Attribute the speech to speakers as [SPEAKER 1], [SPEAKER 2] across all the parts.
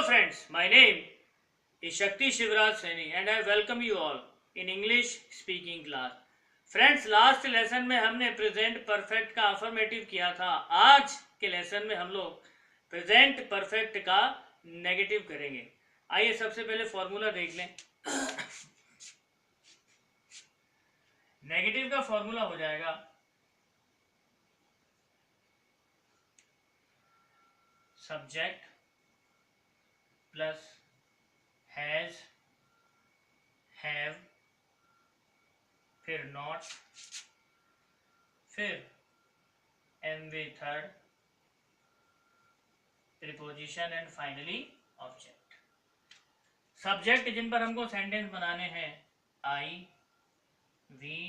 [SPEAKER 1] friends, my name is Shakti Shivraj Saini and I welcome you all in English speaking class. Friends, last lesson में हमने present perfect का affirmative किया था. आज के lesson में हम लोग प्रेजेंट परफेक्ट का नेगेटिव करेंगे. आइए सबसे पहले फॉर्मूला देख लें. नेगेटिव का फॉर्मूला हो जाएगा सब्जेक्ट प्लस हैज, हैव, फिर नॉट, फिर M V third, preposition and finally object. Subject जिन पर हमको सेंटेंस बनाने हैं I, we,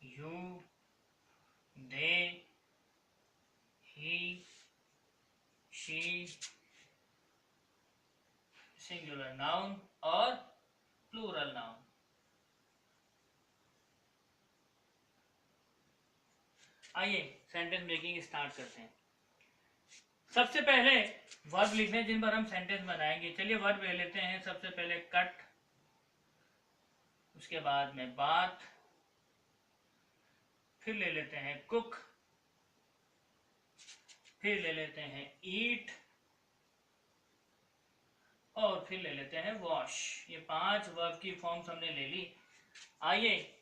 [SPEAKER 1] you, they, he, she, singular noun और प्लूरल नाउन. आइए सेंटेंस मेकिंग स्टार्ट करते हैं. सबसे पहले वर्ब लिखने जिन पर हम सेंटेंस बनाएंगे. चलिए वर्ब ले लेते हैं. सबसे पहले कट, उसके बाद में बात, फिर ले लेते हैं कुक, फिर ले लेते हैं ईट और फिर ले लेते हैं वॉश. ये 5 वर्ब की फॉर्म्स हमने ले ली. आइए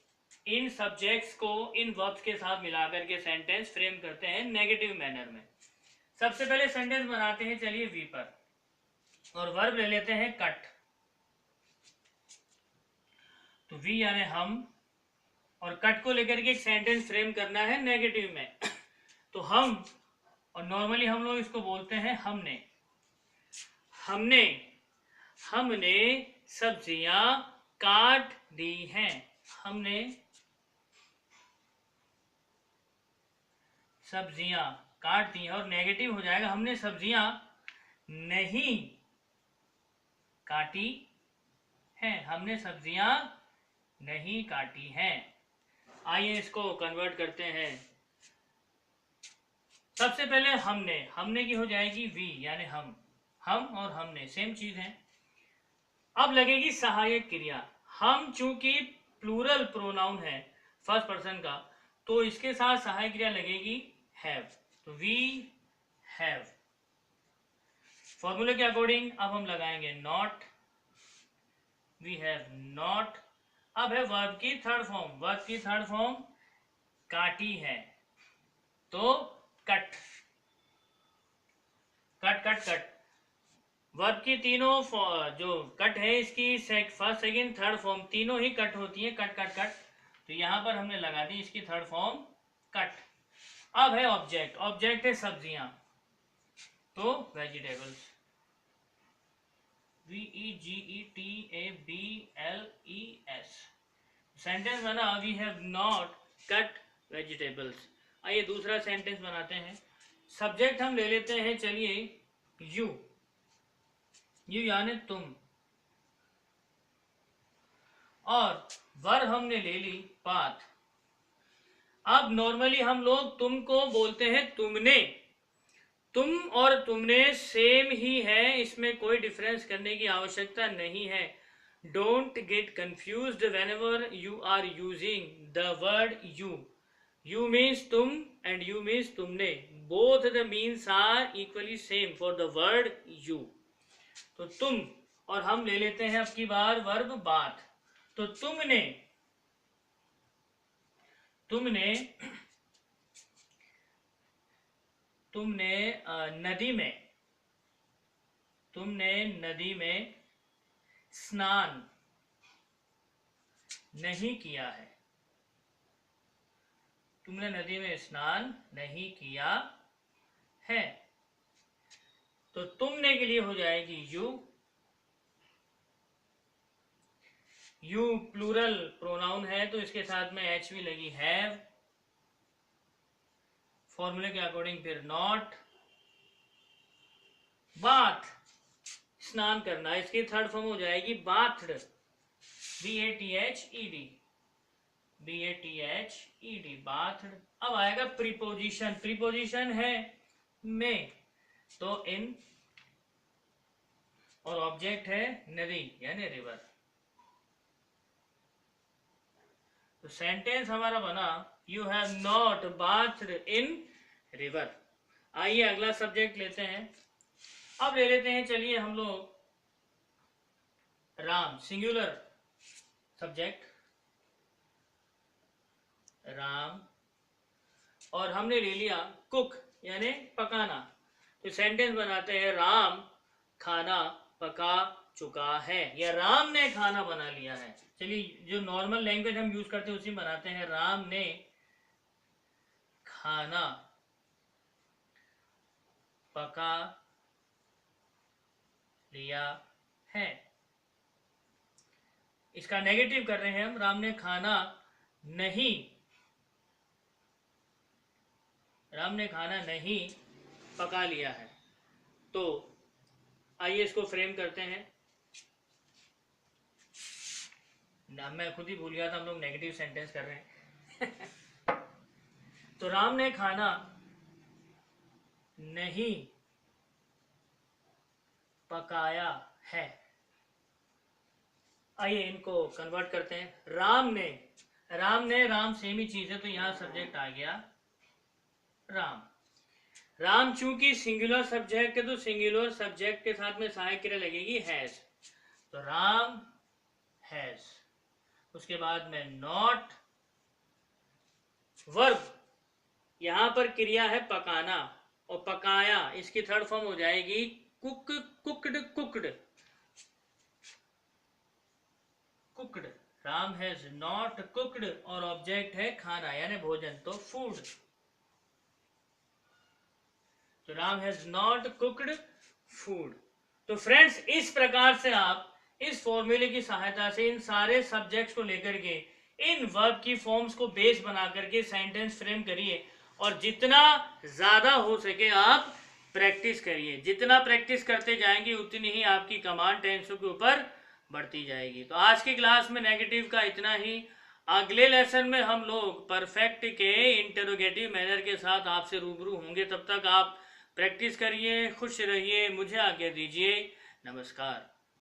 [SPEAKER 1] इन सब्जेक्ट्स को इन वर्ब्स के साथ मिलाकर के सेंटेंस फ्रेम करते हैं नेगेटिव मैनर में. सबसे पहले सेंटेंस बनाते हैं. चलिए वी पर, और वर्ब ले लेते हैं कट. तो वी यानी हम, और कट को लेकर के एक सेंटेंस फ्रेम करना है नेगेटिव में. तो हम, और नॉर्मली हम लोग इसको बोलते हैं हमने. हमने हमने सब्जियां काट दी हैं. हमने सब्जियां काट दी हैं. और नेगेटिव हो जाएगा हमने सब्जियां नहीं काटी हैं. हमने सब्जियां नहीं काटी हैं. आइए इसको कन्वर्ट करते हैं. सबसे पहले हमने की हो जाएगी वी यानी हम और हमने सेम चीज है. अब लगेगी सहायक क्रिया. हम चूंकि प्लूरल प्रोनाउन है फर्स्ट पर्सन का, तो इसके साथ सहायक क्रिया लगेगी हैव. तो वी हैव. फॉर्मूले के अकॉर्डिंग अब हम लगाएंगे नॉट. We have not. अब है वर्ब की थर्ड फॉर्म. वर्ब की थर्ड फॉर्म काटी है, तो cut. Cut cut cut. Verb की तीनों जो कट है इसकी फर्स्ट सेकंड थर्ड फॉर्म तीनों ही कट होती है. Cut cut cut. तो यहां पर हमने लगा दी इसकी थर्ड फॉर्म कट. अब है ऑब्जेक्ट. ऑब्जेक्ट है सब्जियां, तो वेजिटेबल्स. VEGETABLES. सेंटेंस बना we have not cut vegetables. आइए दूसरा सेंटेंस बनाते हैं. सब्जेक्ट हम ले लेते हैं. चलिए यू. यू यानी तुम, और वर्ब हमने ले ली बात. अब नॉर्मली हम लोग तुमको बोलते हैं तुमने. तुम और तुमने सेम ही है, इसमें कोई डिफरेंस करने की आवश्यकता नहीं है. Don't get confused whenever you are using the word you. You means तुम एंड यू मीन्स तुमने. Both the means are equally same for the word you. तो तुम, और हम ले लेते हैं अब की बार वर्ब बात. तो तुमने तुमने तुमने नदी में स्नान नहीं किया है. तुमने नदी में स्नान नहीं किया है. तो तुमने के लिए हो जाएगी यू. यू प्लूरल प्रोनाउन है, तो इसके साथ में एच भी लगी हैव. फॉर्मूले के अकॉर्डिंग फिर नॉट. बाथ स्नान करना, इसकी थर्ड फॉर्म हो जाएगी बाथड. BATHED. बाथड. अब आएगा प्रीपोजिशन. प्रीपोजिशन है में, तो इन और ऑब्जेक्ट है नदी यानी रिवर। तो सेंटेंस हमारा बना you have not bathed in river. आइए अगला सब्जेक्ट लेते हैं। अब ले लेते हैं, चलिए हम लोग राम, सिंगुलर सब्जेक्ट राम, और हमने ले लिया कुक यानी पकाना। तो सेंटेंस बनाते हैं राम खाना पका चुका है, या राम ने खाना बना लिया है। चलिए जो नॉर्मल लैंग्वेज हम यूज करते हैं उसी में बनाते हैं, राम ने खाना पका लिया है। इसका नेगेटिव कर रहे हैं हम, राम ने खाना नहीं पका लिया है। तो आइए इसको फ्रेम करते हैं ना, मैं खुद ही भूल गया था, हम लोग नेगेटिव सेंटेंस कर रहे हैं। तो राम ने खाना नहीं पकाया है। आइए इनको कन्वर्ट करते हैं। राम सेम ही चीज है, तो यहां सब्जेक्ट आ गया राम। राम चूंकि सिंगुलर सब्जेक्ट है तो सिंगुलर सब्जेक्ट के साथ में सहायक क्रिया लगेगी हैज। तो राम हैज। उसके बाद में नॉट वर्ब, यहां पर क्रिया है पकाना और पकाया, इसकी थर्ड फॉर्म हो जाएगी cook, cooked, cooked, cooked. Ram has not cooked और ऑब्जेक्ट है खाना यानी भोजन, तो फूड। तो Ram has not cooked food. तो फ्रेंड्स इस प्रकार से आप इस फॉर्मूले की सहायता से इन सारे सब्जेक्ट्स को लेकर के इन वर्ब की फॉर्म्स को बेस बना करके सेंटेंस फ्रेम करिए, और जितना ज्यादा हो सके आप प्रैक्टिस करिए। जितना प्रैक्टिस करते जाएंगे उतनी ही आपकी कमांड टेंसों के ऊपर बढ़ती जाएगी। तो आज की क्लास में नेगेटिव का इतना ही। अगले लेसन में हम लोग परफेक्ट के इंटरोगेटिव मैनर के साथ आपसे रूबरू होंगे। तब तक आप प्रैक्टिस करिए, खुश रहिए, मुझे आज्ञा दीजिए, नमस्कार।